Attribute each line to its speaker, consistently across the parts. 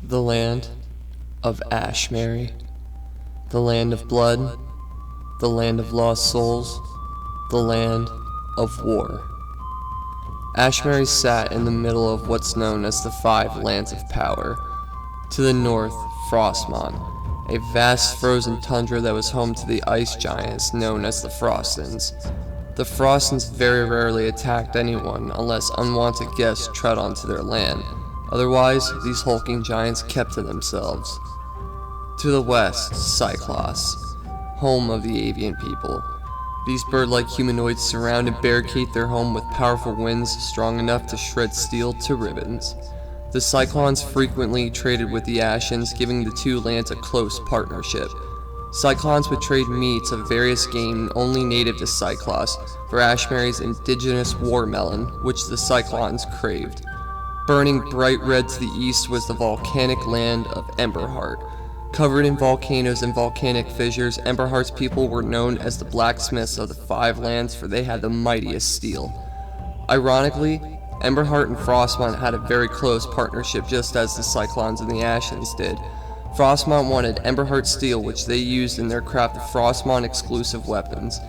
Speaker 1: The land of Ashmary, the land of blood, the land of lost souls, the land of war. Ashmary sat in the middle of what's known as the Five Lands of Power. To the north, Frostmont, a vast frozen tundra that was home to the ice giants known as the Frostons. The Frostons very rarely attacked anyone unless unwanted guests tread onto their land. Otherwise, these hulking giants kept to themselves. To the west, Cyclos, home of the avian people. These bird-like humanoids surround and barricade their home with powerful winds strong enough to shred steel to ribbons. The Cyclons frequently traded with the Ashens, giving the two lands a close partnership. Cyclons would trade meats of various game only native to Cyclos for Ashmary's indigenous war melon, which the Cyclons craved. Burning bright red to the east was the volcanic land of Emberheart. Covered in volcanoes and volcanic fissures, Emberheart's people were known as the blacksmiths of the Five Lands, for they had the mightiest steel. Ironically, Emberheart and Frostmont had a very close partnership, just as the Cyclons and the Ashens did. Frostmont wanted Emberheart steel, which they used in their craft of Frostmont exclusive weapons.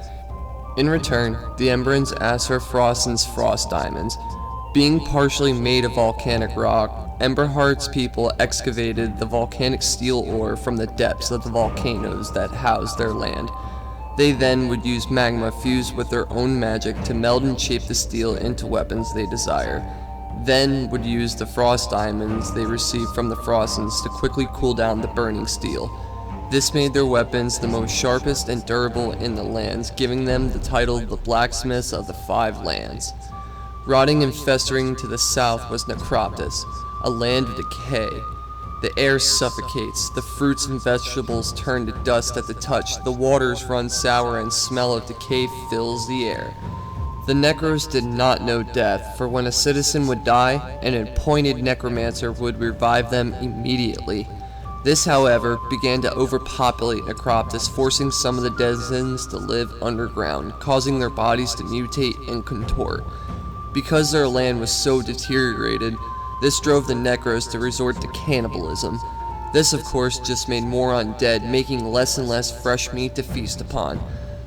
Speaker 1: In return, the Emberons asked for Froston's frost diamonds. Being partially made of volcanic rock, Emberheart's people excavated the volcanic steel ore from the depths of the volcanoes that housed their land. They then would use magma fused with their own magic to meld and shape the steel into weapons they desire. Then would use the frost diamonds they received from the Frostons to quickly cool down the burning steel. This made their weapons the most sharpest and durable in the lands, giving them the title the blacksmiths of the Five Lands. Rotting and festering to the south was Necroptus, a land of decay. The air suffocates, the fruits and vegetables turn to dust at the touch, the waters run sour, and smell of decay fills the air. The Necros did not know death, for when a citizen would die, an appointed necromancer would revive them immediately. This, however, began to overpopulate Necroptus, forcing some of the denizens to live underground, causing their bodies to mutate and contort. Because their land was so deteriorated, this drove the Necros to resort to cannibalism. This, of course, just made more undead, making less and less fresh meat to feast upon.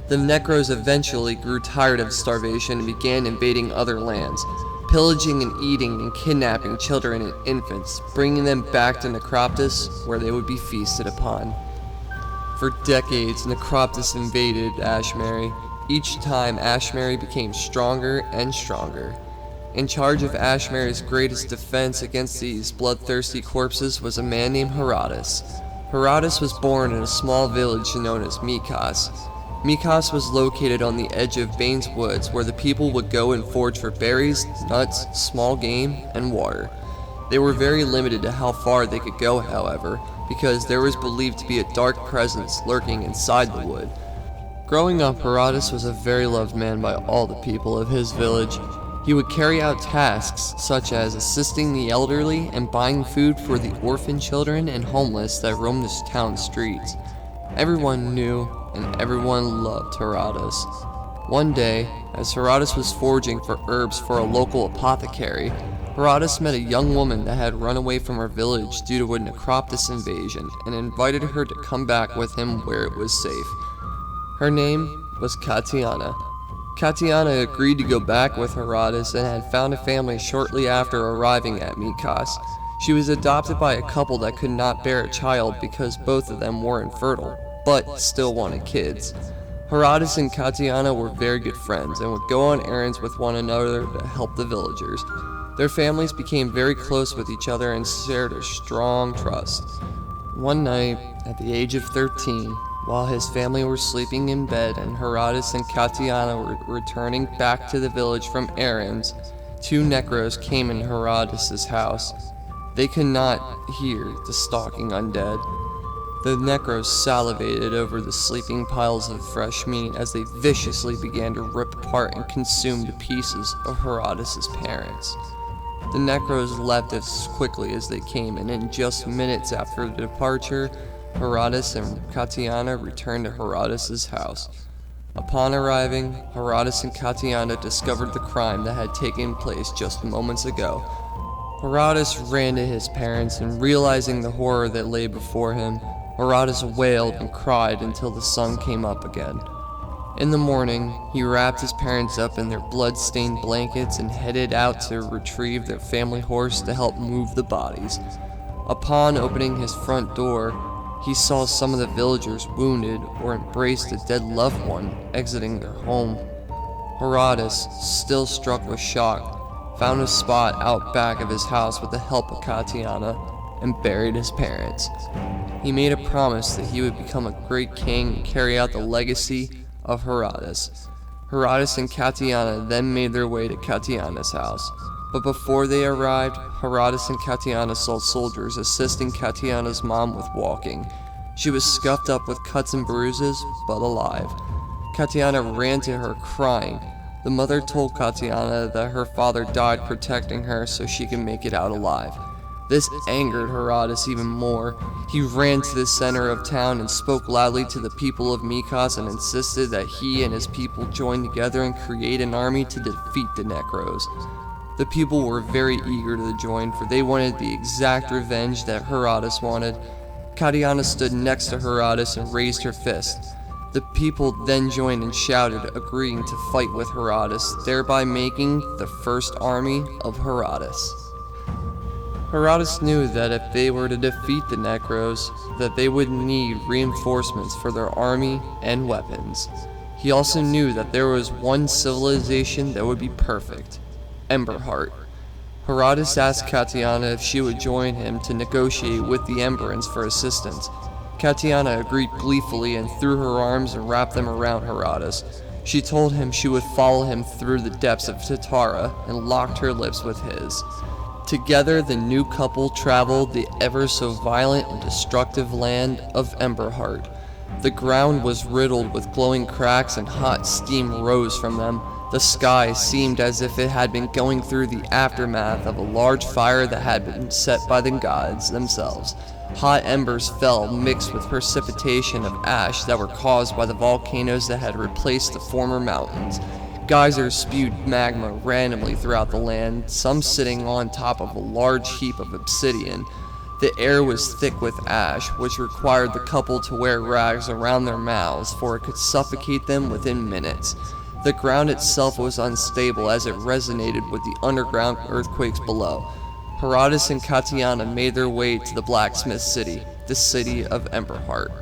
Speaker 1: The Necros eventually grew tired of starvation and began invading other lands, pillaging and eating and kidnapping children and infants, bringing them back to Necroptus, where they would be feasted upon. For decades, Necroptus invaded Ashmary. Each time, Ashmary became stronger and stronger. In charge of Ashmary's greatest defense against these bloodthirsty corpses was a man named Herodotus. Herodotus was born in a small village known as Mikos. Mikos was located on the edge of Bane's Woods, where the people would go and forage for berries, nuts, small game, and water. They were very limited to how far they could go, however, because there was believed to be a dark presence lurking inside the wood. Growing up, Herodotus was a very loved man by all the people of his village. He would carry out tasks such as assisting the elderly and buying food for the orphan children and homeless that roamed the town streets. Everyone knew and everyone loved Herodotus. One day, as Herodotus was foraging for herbs for a local apothecary, Herodotus met a young woman that had run away from her village due to a Necroptus invasion and invited her to come back with him where it was safe. Her name was Katiana. Katiana agreed to go back with Herodotus and had found a family shortly after arriving at Mikos. She was adopted by a couple that could not bear a child because both of them were infertile, but still wanted kids. Herodotus and Katiana were very good friends and would go on errands with one another to help the villagers. Their families became very close with each other and shared a strong trust. One night, at the age of 13, while his family were sleeping in bed and Herodotus and Katiana were returning back to the village from errands, two Necros came in Herodotus' house. They could not hear the stalking undead. The Necros salivated over the sleeping piles of fresh meat as they viciously began to rip apart and consume the pieces of Herodotus' parents. The Necros left as quickly as they came, and in just minutes after the departure, Herodotus and Katiana returned to Herodotus' house. Upon arriving, Herodotus and Katiana discovered the crime that had taken place just moments ago. Herodotus ran to his parents, and realizing the horror that lay before him, Herodotus wailed and cried until the sun came up again. In the morning, he wrapped his parents up in their blood-stained blankets and headed out to retrieve their family horse to help move the bodies. Upon opening his front door, he saw some of the villagers wounded or embraced a dead loved one exiting their home. Herodotus, still struck with shock, found a spot out back of his house with the help of Katiana and buried his parents. He made a promise that he would become a great king and carry out the legacy of Herodotus. Herodotus and Katiana then made their way to Katiana's house. But before they arrived, Herodotus and Katiana saw soldiers assisting Katiana's mom with walking. She was scuffed up with cuts and bruises, but alive. Katiana ran to her crying. The mother told Katiana that her father died protecting her so she could make it out alive. This angered Herodotus even more. He ran to the center of town and spoke loudly to the people of Mykos and insisted that he and his people join together and create an army to defeat the Necros. The people were very eager to join, for they wanted the exact revenge that Herodotus wanted. Katiana stood next to Herodotus and raised her fist. The people then joined and shouted, agreeing to fight with Herodotus, thereby making the first army of Herodotus. Herodotus knew that if they were to defeat the Necros, that they would need reinforcements for their army and weapons. He also knew that there was one civilization that would be perfect: Emberheart. Herodotus asked Katiana if she would join him to negotiate with the Emberans for assistance. Katiana agreed gleefully and threw her arms and wrapped them around Herodotus. She told him she would follow him through the depths of Tatara and locked her lips with his. Together, the new couple traveled the ever so violent and destructive land of Emberheart. The ground was riddled with glowing cracks and hot steam rose from them. The sky seemed as if it had been going through the aftermath of a large fire that had been set by the gods themselves. Hot embers fell mixed with precipitation of ash that were caused by the volcanoes that had replaced the former mountains. Geysers spewed magma randomly throughout the land, some sitting on top of a large heap of obsidian. The air was thick with ash, which required the couple to wear rags around their mouths, for it could suffocate them within minutes. The ground itself was unstable as it resonated with the underground earthquakes below. Herodotus and Katiana made their way to the blacksmith city, the city of Emberheart.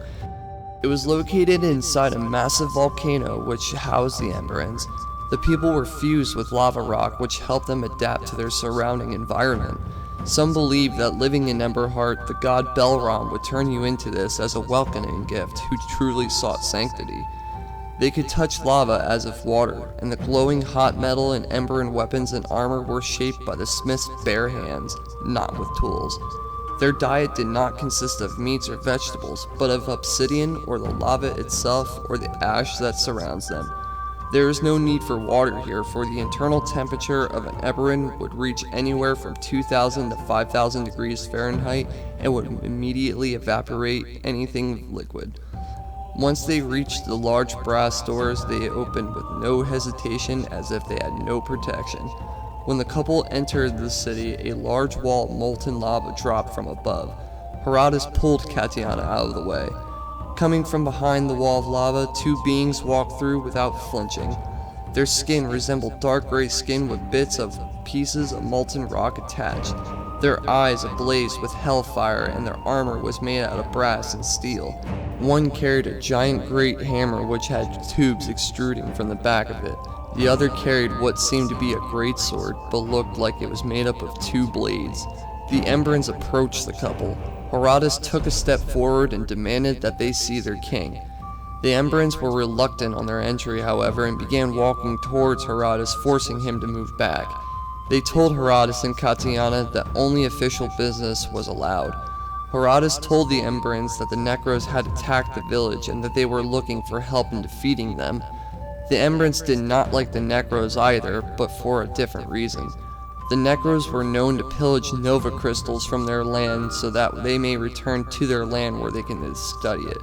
Speaker 1: It was located inside a massive volcano which housed the Emberans. The people were fused with lava rock, which helped them adapt to their surrounding environment. Some believe that living in Emberheart, the god Belram would turn you into this as a welcoming gift who truly sought sanctity. They could touch lava as if water, and the glowing hot metal and Emberan weapons and armor were shaped by the smith's bare hands, not with tools. Their diet did not consist of meats or vegetables, but of obsidian or the lava itself or the ash that surrounds them. There is no need for water here, for the internal temperature of an Eberron would reach anywhere from 2,000 to 5,000 degrees Fahrenheit and would immediately evaporate anything liquid. Once they reached the large brass doors, they opened with no hesitation as if they had no protection. When the couple entered the city, a large wall of molten lava dropped from above. Herodotus pulled Katiana out of the way. Coming from behind the wall of lava, two beings walked through without flinching. Their skin resembled dark gray skin with bits of pieces of molten rock attached. Their eyes ablaze with hellfire, and their armor was made out of brass and steel. One carried a giant great hammer which had tubes extruding from the back of it. The other carried what seemed to be a great sword, but looked like it was made up of two blades. The Emberans approached the couple. Herodotus took a step forward and demanded that they see their king. The Emberans were reluctant on their entry, however, and began walking towards Herodotus, forcing him to move back. They told Herodotus and Katiana that only official business was allowed. Herodotus told the Emberans that the Necros had attacked the village and that they were looking for help in defeating them. The Emberans did not like the Necros either, but for a different reason. The Necros were known to pillage Nova crystals from their land so that they may return to their land where they can study it.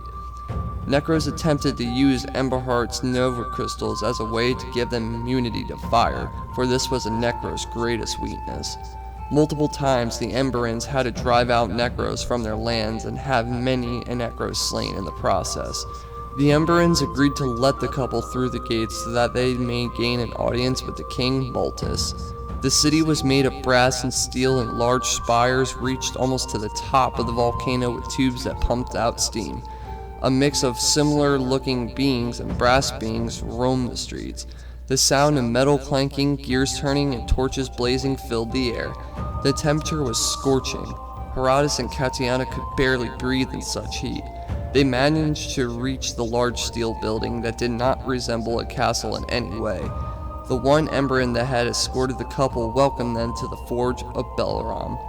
Speaker 1: Necros attempted to use Emberheart's Nova crystals as a way to give them immunity to fire, for this was a Necro's greatest weakness. Multiple times the Emberans had to drive out Necros from their lands and have many a Necro slain in the process. The Emberans agreed to let the couple through the gates so that they may gain an audience with the king Multus. The city was made of brass and steel, and large spires reached almost to the top of the volcano with tubes that pumped out steam. A mix of similar looking beings and brass beings roamed the streets. The sound of metal clanking, gears turning, and torches blazing filled the air. The temperature was scorching. Herodotus and Katiana could barely breathe in such heat. They managed to reach the large steel building that did not resemble a castle in any way. The one Emberan that had escorted the couple welcomed them to the forge of Belaram.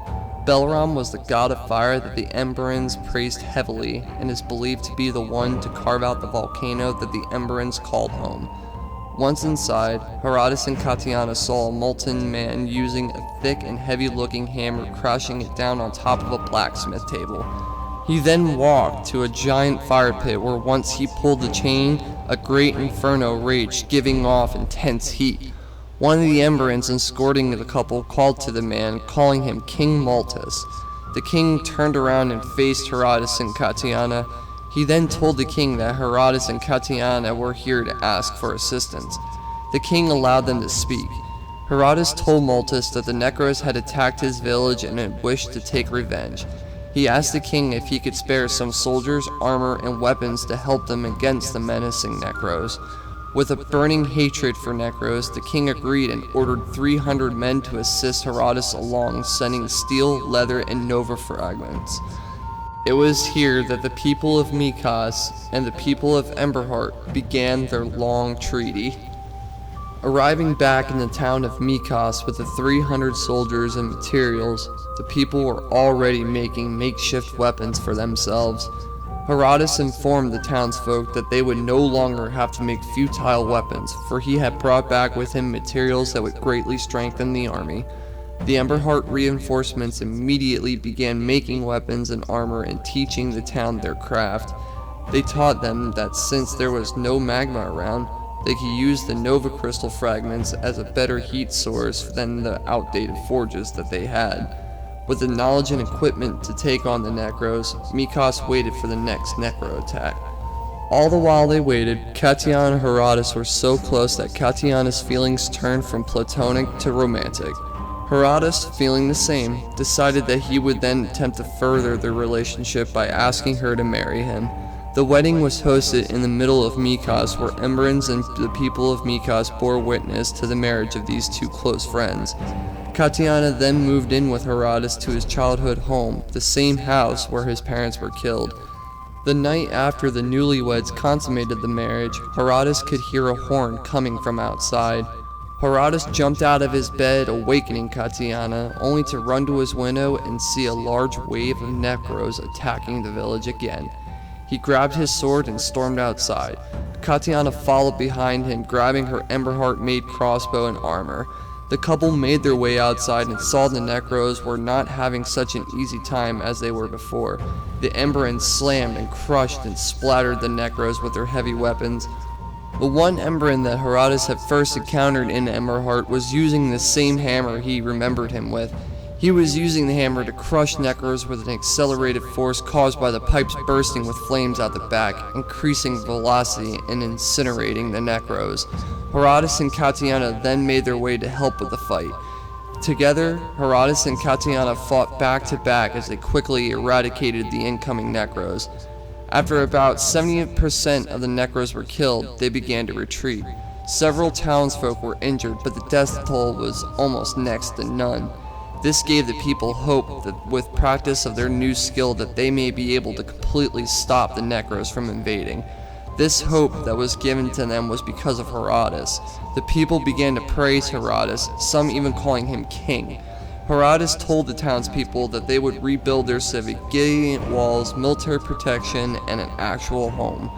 Speaker 1: Belaram was the god of fire that the Emberans praised heavily, and is believed to be the one to carve out the volcano that the Emberans called home. Once inside, Herodotus and Katiana saw a molten man using a thick and heavy-looking hammer, crashing it down on top of a blacksmith table. He then walked to a giant fire pit where once he pulled the chain, a great inferno raged, giving off intense heat. One of the Emberans escorting the couple called to the man, calling him King Multus. The king turned around and faced Herodotus and Katiana. He then told the king that Herodotus and Katiana were here to ask for assistance. The king allowed them to speak. Herodotus told Multus that the Necros had attacked his village and had wished to take revenge. He asked the king if he could spare some soldiers, armor, and weapons to help them against the menacing Necros. With a burning hatred for Necros, the king agreed and ordered 300 men to assist Herodotus along, sending steel, leather, and nova fragments. It was here that the people of Mikos and the people of Emberheart began their long treaty. Arriving back in the town of Mikos with the 300 soldiers and materials, the people were already making makeshift weapons for themselves. Herodotus informed the townsfolk that they would no longer have to make futile weapons, for he had brought back with him materials that would greatly strengthen the army. The Emberheart reinforcements immediately began making weapons and armor and teaching the town their craft. They taught them that since there was no magma around, they could use the nova crystal fragments as a better heat source than the outdated forges that they had. With the knowledge and equipment to take on the Necros, Mikos waited for the next Necro attack. All the while they waited, Katiana and Herodotus were so close that Katiana's feelings turned from platonic to romantic. Herodotus, feeling the same, decided that he would then attempt to further their relationship by asking her to marry him. The wedding was hosted in the middle of Mikos, where Emberans and the people of Mikos bore witness to the marriage of these two close friends. Katiana then moved in with Herodotus to his childhood home, the same house where his parents were killed. The night after the newlyweds consummated the marriage, Herodotus could hear a horn coming from outside. Herodotus jumped out of his bed, awakening Katiana, only to run to his window and see a large wave of Necros attacking the village again. He grabbed his sword and stormed outside. Katiana followed behind him, grabbing her Emberheart-made crossbow and armor. The couple made their way outside and saw the Necros were not having such an easy time as they were before. The Emberans slammed and crushed and splattered the Necros with their heavy weapons. The one Emberan that Herodotus had first encountered in Emberheart was using the same hammer he remembered him with. He was using the hammer to crush Necros with an accelerated force caused by the pipes bursting with flames out the back, increasing velocity and incinerating the Necros. Herodotus and Katiana then made their way to help with the fight. Together, Herodotus and Katiana fought back to back as they quickly eradicated the incoming Necros. After about 70% of the Necros were killed, they began to retreat. Several townsfolk were injured, but the death toll was almost next to none. This gave the people hope that with practice of their new skill that they may be able to completely stop the Necros from invading. This hope that was given to them was because of Herodotus. The people began to praise Herodotus, some even calling him king. Herodotus told the townspeople that they would rebuild their city, getting walls, military protection, and an actual home.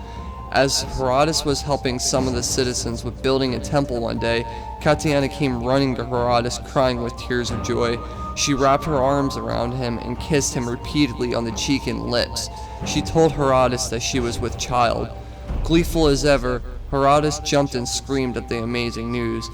Speaker 1: As Herodotus was helping some of the citizens with building a temple one day, Katiana came running to Herodotus crying with tears of joy. She wrapped her arms around him and kissed him repeatedly on the cheek and lips. She told Herodotus that she was with child. Gleeful as ever, Herodotus jumped and screamed at the amazing news.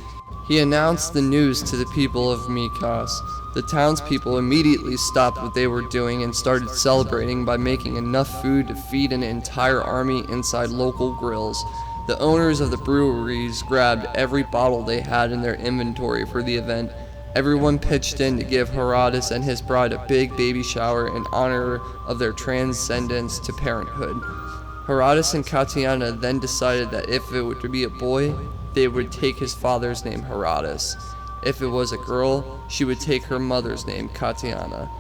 Speaker 1: He announced the news to the people of Mikos. The townspeople immediately stopped what they were doing and started celebrating by making enough food to feed an entire army inside local grills. The owners of the breweries grabbed every bottle they had in their inventory for the event. Everyone pitched in to give Herodotus and his bride a big baby shower in honor of their transcendence to parenthood. Herodotus and Katiana then decided that if it were to be a boy, they would take his father's name Herodotus. If it was a girl, she would take her mother's name, Katiana.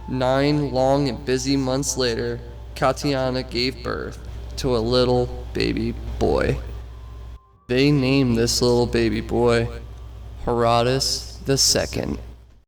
Speaker 1: 9 long and busy months later, Katiana gave birth to a little baby boy. They named this little baby boy Herodotus II.